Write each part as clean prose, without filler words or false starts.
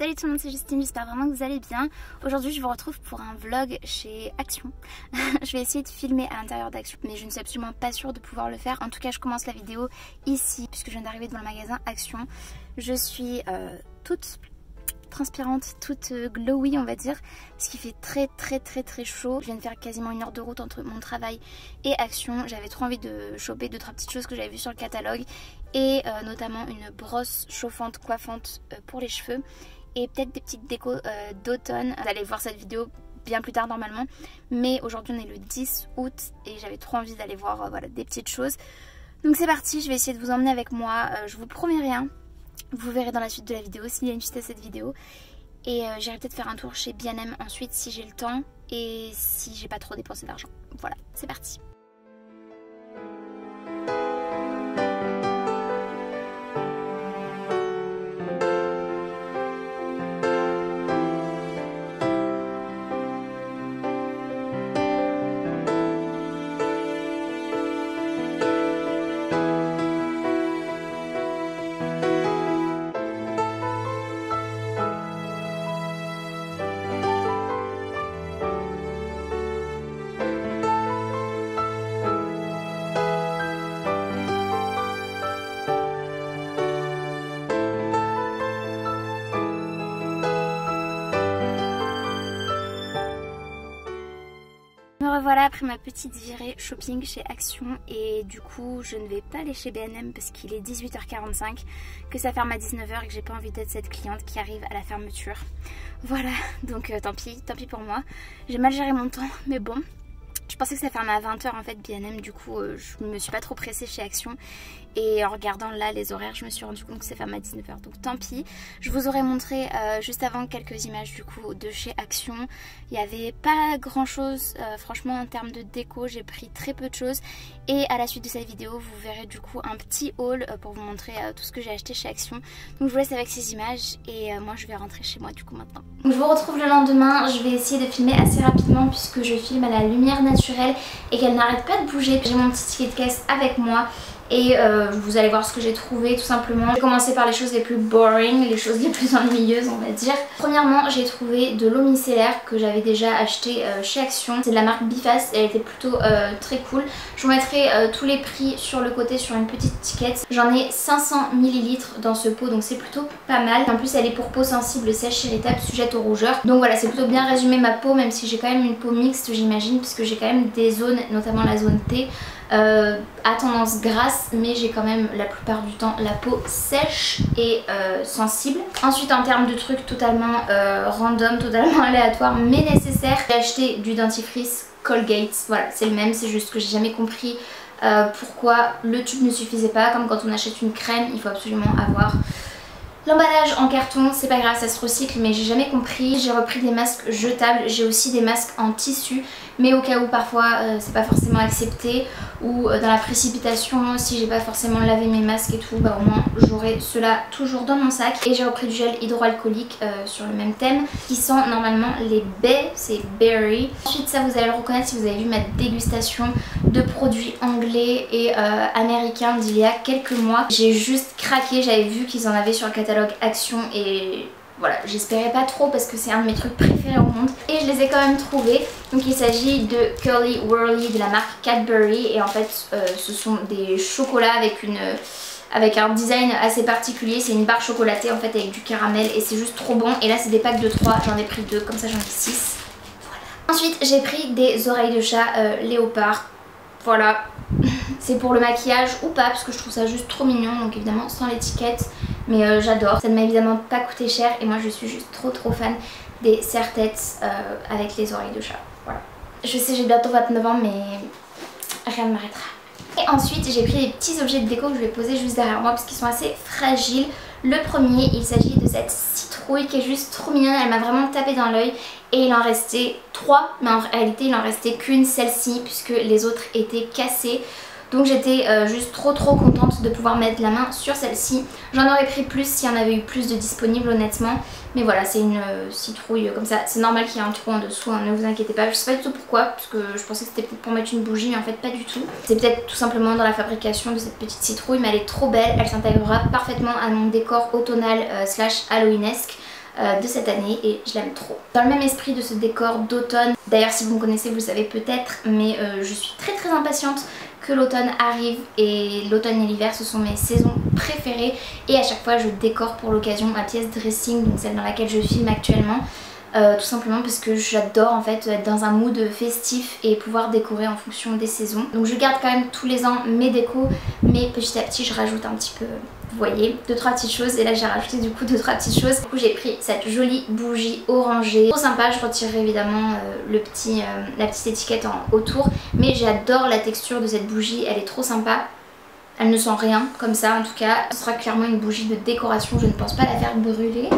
Salut tout le monde, c'est Justine, j'espère vraiment que vous allez bien. Aujourd'hui je vous retrouve pour un vlog chez Action. Je vais essayer de filmer à l'intérieur d'Action, mais je ne suis absolument pas sûre de pouvoir le faire. En tout cas je commence la vidéo ici, puisque je viens d'arriver devant le magasin Action. Je suis toute transpirante, toute glowy on va dire, ce qui fait très chaud. Je viens de faire quasiment 1 heure de route entre mon travail et Action. J'avais trop envie de choper 2-3 petites choses que j'avais vues sur le catalogue, et notamment une brosse chauffante coiffante pour les cheveux, et peut-être des petites décos d'automne. Vous allez voir cette vidéo bien plus tard normalement, mais aujourd'hui on est le 10 août et j'avais trop envie d'aller voir voilà, des petites choses. Donc c'est parti, je vais essayer de vous emmener avec moi, je vous promets rien. Vous verrez dans la suite de la vidéo s'il y a une suite à cette vidéo. Et j'irai peut-être faire un tour chez B&M ensuite si j'ai le temps et si j'ai pas trop dépensé d'argent. Voilà, c'est parti. Voilà, après ma petite virée shopping chez Action, et du coup je ne vais pas aller chez B&M parce qu'il est 18h45, que ça ferme à 19h et que j'ai pas envie d'être cette cliente qui arrive à la fermeture. Voilà, donc tant pis pour moi. J'ai mal géré mon temps, mais bon. Je pensais que ça fermait à 20h en fait B&M, du coup je me suis pas trop pressée chez Action. Et en regardant là les horaires, je me suis rendu compte que ça ferme à 19h, donc tant pis. Je vous aurais montré juste avant quelques images du coup de chez Action. Il n'y avait pas grand chose, franchement en termes de déco j'ai pris très peu de choses. Et à la suite de cette vidéo vous verrez du coup un petit haul pour vous montrer tout ce que j'ai acheté chez Action. Donc je vous laisse avec ces images et moi je vais rentrer chez moi du coup maintenant. Donc je vous retrouve le lendemain, je vais essayer de filmer assez rapidement puisque je filme à la lumière naturelle et qu'elle n'arrête pas de bouger. J'ai mon petit ticket de caisse avec moi. Et vous allez voir ce que j'ai trouvé tout simplement. Je vais commencer par les choses les plus boring, les choses les plus ennuyeuses on va dire. Premièrement j'ai trouvé de l'eau micellaire que j'avais déjà acheté chez Action. C'est de la marque Bifast, elle était plutôt très cool. Je vous mettrai tous les prix sur le côté sur une petite étiquette. J'en ai 500 ml dans ce pot, donc c'est plutôt pas mal. En plus elle est pour peau sensible, sèche, irritable, sujette aux rougeurs. Donc voilà, c'est plutôt bien résumé ma peau, même si j'ai quand même une peau mixte j'imagine, puisque j'ai quand même des zones, notamment la zone T, à tendance grasse, mais j'ai quand même la plupart du temps la peau sèche et sensible. Ensuite en termes de trucs totalement random, totalement aléatoires mais nécessaires, j'ai acheté du dentifrice Colgate. Voilà, c'est le même, c'est juste que j'ai jamais compris pourquoi le tube ne suffisait pas. Comme quand on achète une crème, il faut absolument avoir l'emballage en carton. C'est pas grave, ça se recycle, mais j'ai jamais compris. J'ai repris des masques jetables, j'ai aussi des masques en tissu, mais au cas où parfois c'est pas forcément accepté, ou dans la précipitation, si j'ai pas forcément lavé mes masques et tout, bah au moins j'aurai cela toujours dans mon sac. Et j'ai repris du gel hydroalcoolique sur le même thème, qui sent normalement les baies, c'est berry. Ensuite ça vous allez le reconnaître si vous avez vu ma dégustation de produits anglais et américains d'il y a quelques mois. J'ai juste craqué, j'avais vu qu'ils en avaient sur le catalogue Action et voilà, j'espérais pas trop parce que c'est un de mes trucs préférés au monde et je les ai quand même trouvés. Donc il s'agit de Curly Wurly de la marque Cadbury, et en fait ce sont des chocolats avec un design assez particulier. C'est une barre chocolatée en fait avec du caramel et c'est juste trop bon. Et là c'est des packs de 3, j'en ai pris 2, comme ça j'en ai 6. Voilà. Ensuite j'ai pris des oreilles de chat léopard. Voilà, c'est pour le maquillage ou pas parce que je trouve ça juste trop mignon, donc évidemment sans l'étiquette, mais j'adore. Ça ne m'a évidemment pas coûté cher et moi je suis juste trop fan des serre-têtes avec les oreilles de chat. Voilà. Je sais j'ai bientôt 29 ans mais rien ne m'arrêtera. Et ensuite j'ai pris des petits objets de déco que je vais poser juste derrière moi parce qu'ils sont assez fragiles. Le premier, il s'agit de cette citrouille qui est juste trop mignonne, elle m'a vraiment tapé dans l'œil. Et il en restait 3, mais en réalité il en restait qu'une, celle-ci, puisque les autres étaient cassées. Donc j'étais juste trop contente de pouvoir mettre la main sur celle-ci. J'en aurais pris plus s'il y en avait eu plus de disponibles honnêtement. Mais voilà, c'est une citrouille comme ça. C'est normal qu'il y ait un trou en dessous, hein, ne vous inquiétez pas. Je sais pas du tout pourquoi, parce que je pensais que c'était peut-être pour mettre une bougie, mais en fait pas du tout. C'est peut-être tout simplement dans la fabrication de cette petite citrouille, mais elle est trop belle. Elle s'intégrera parfaitement à mon décor automnal slash halloweenesque. de cette année et je l'aime trop. Dans le même esprit de ce décor d'automne, d'ailleurs si vous me connaissez vous le savez peut-être, mais je suis très impatiente que l'automne arrive, et l'automne et l'hiver ce sont mes saisons préférées et à chaque fois je décore pour l'occasion ma pièce dressing, donc celle dans laquelle je filme actuellement. Tout simplement parce que j'adore en fait être dans un mood festif et pouvoir décorer en fonction des saisons. Donc je garde quand même tous les ans mes décos, mais petit à petit je rajoute un petit peu, vous voyez, 2-3 petites choses, et là j'ai rajouté du coup 2-3 petites choses. Du coup j'ai pris cette jolie bougie orangée, trop sympa. Je retirerai évidemment la petite étiquette autour, mais j'adore la texture de cette bougie, elle est trop sympa. Elle ne sent rien comme ça en tout cas. Ce sera clairement une bougie de décoration, je ne pense pas la faire brûler.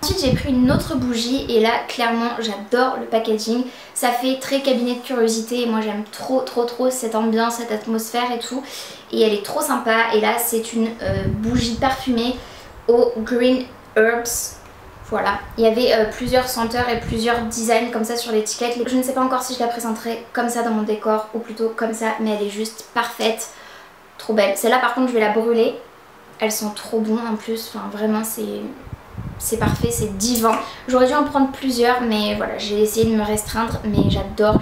Ensuite j'ai pris une autre bougie et là clairement j'adore le packaging, ça fait très cabinet de curiosité et moi j'aime trop cette ambiance, cette atmosphère et tout, et elle est trop sympa. Et là c'est une bougie parfumée aux green herbs. Voilà, il y avait plusieurs senteurs et plusieurs designs comme ça sur l'étiquette. Je ne sais pas encore si je la présenterai comme ça dans mon décor ou plutôt comme ça, mais elle est juste parfaite, trop belle. Celle-là par contre je vais la brûler, elles sont trop bonnes en plus, enfin vraiment c'est parfait, c'est divin. J'aurais dû en prendre plusieurs mais voilà, j'ai essayé de me restreindre, mais j'adore.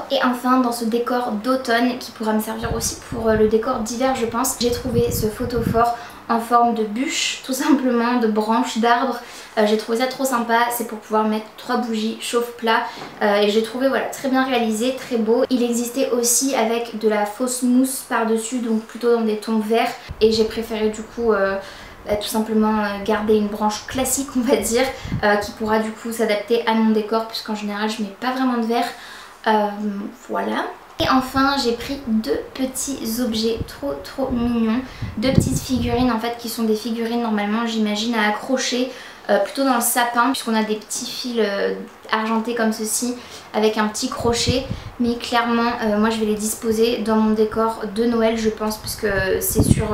Et enfin dans ce décor d'automne qui pourra me servir aussi pour le décor d'hiver je pense, j'ai trouvé ce photophore en forme de bûche, tout simplement, de branches d'arbres. J'ai trouvé ça trop sympa, c'est pour pouvoir mettre 3 bougies chauffe-plat et j'ai trouvé voilà très bien réalisé, très beau. Il existait aussi avec de la fausse mousse par dessus, donc plutôt dans des tons verts, et j'ai préféré du coup tout simplement garder une branche classique on va dire, qui pourra du coup s'adapter à mon décor puisqu'en général je mets pas vraiment de verre. Voilà. Et enfin j'ai pris 2 petits objets trop mignons, 2 petites figurines en fait qui sont des figurines normalement j'imagine à accrocher plutôt dans le sapin, puisqu'on a des petits fils argentés comme ceci avec un petit crochet, mais clairement moi je vais les disposer dans mon décor de Noël je pense, puisque c'est sur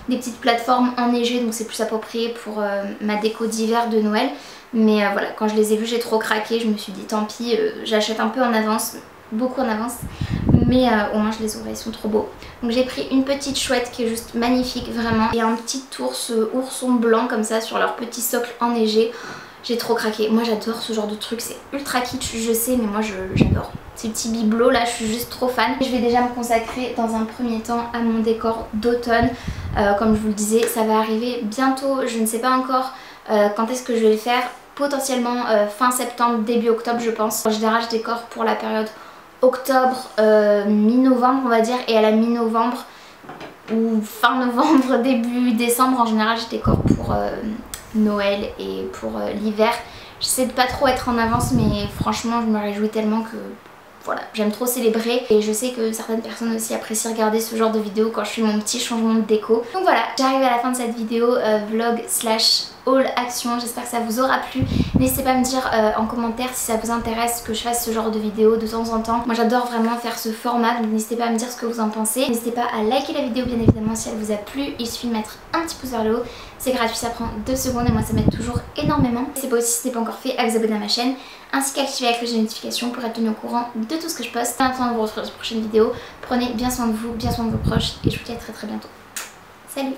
des petites plateformes enneigées, donc c'est plus approprié pour ma déco d'hiver de Noël. Mais voilà, quand je les ai vus j'ai trop craqué, je me suis dit tant pis, j'achète un peu en avance, beaucoup en avance, mais au moins je les aurai, ils sont trop beaux. Donc j'ai pris une petite chouette qui est juste magnifique vraiment, et un petit ourson blanc comme ça sur leur petit socle enneigé. J'ai trop craqué, moi j'adore ce genre de truc, c'est ultra kitsch je sais, mais moi j'adore. Ces petits bibelots là, je suis juste trop fan. Je vais déjà me consacrer dans un premier temps à mon décor d'automne. Comme je vous le disais, ça va arriver bientôt, je ne sais pas encore quand est-ce que je vais le faire. Potentiellement fin septembre, début octobre je pense. En général je décore pour la période octobre, mi-novembre on va dire, et à la mi-novembre ou fin novembre, début décembre en général je décore pour Noël et pour l'hiver. J'essaie de pas trop être en avance, mais franchement je me réjouis tellement que voilà, j'aime trop célébrer, et je sais que certaines personnes aussi apprécient regarder ce genre de vidéo quand je fais mon petit changement de déco. Donc voilà, j'arrive à la fin de cette vidéo vlog slash haul action, j'espère que ça vous aura plu. N'hésitez pas à me dire en commentaire si ça vous intéresse que je fasse ce genre de vidéo de temps en temps. Moi j'adore vraiment faire ce format, donc n'hésitez pas à me dire ce que vous en pensez. N'hésitez pas à liker la vidéo bien évidemment si elle vous a plu, il suffit de mettre un petit pouce vers le haut, c'est gratuit, ça prend 2 secondes et moi ça m'aide toujours énormément. N'hésitez pas aussi si ce n'est pas encore fait à vous abonner à ma chaîne, ainsi qu'à activer la cloche de notification pour être tenu au courant de tout ce que je poste. En attendant de vous retrouver dans une prochaine vidéo, prenez bien soin de vous, bien soin de vos proches, et je vous dis à très bientôt. Salut!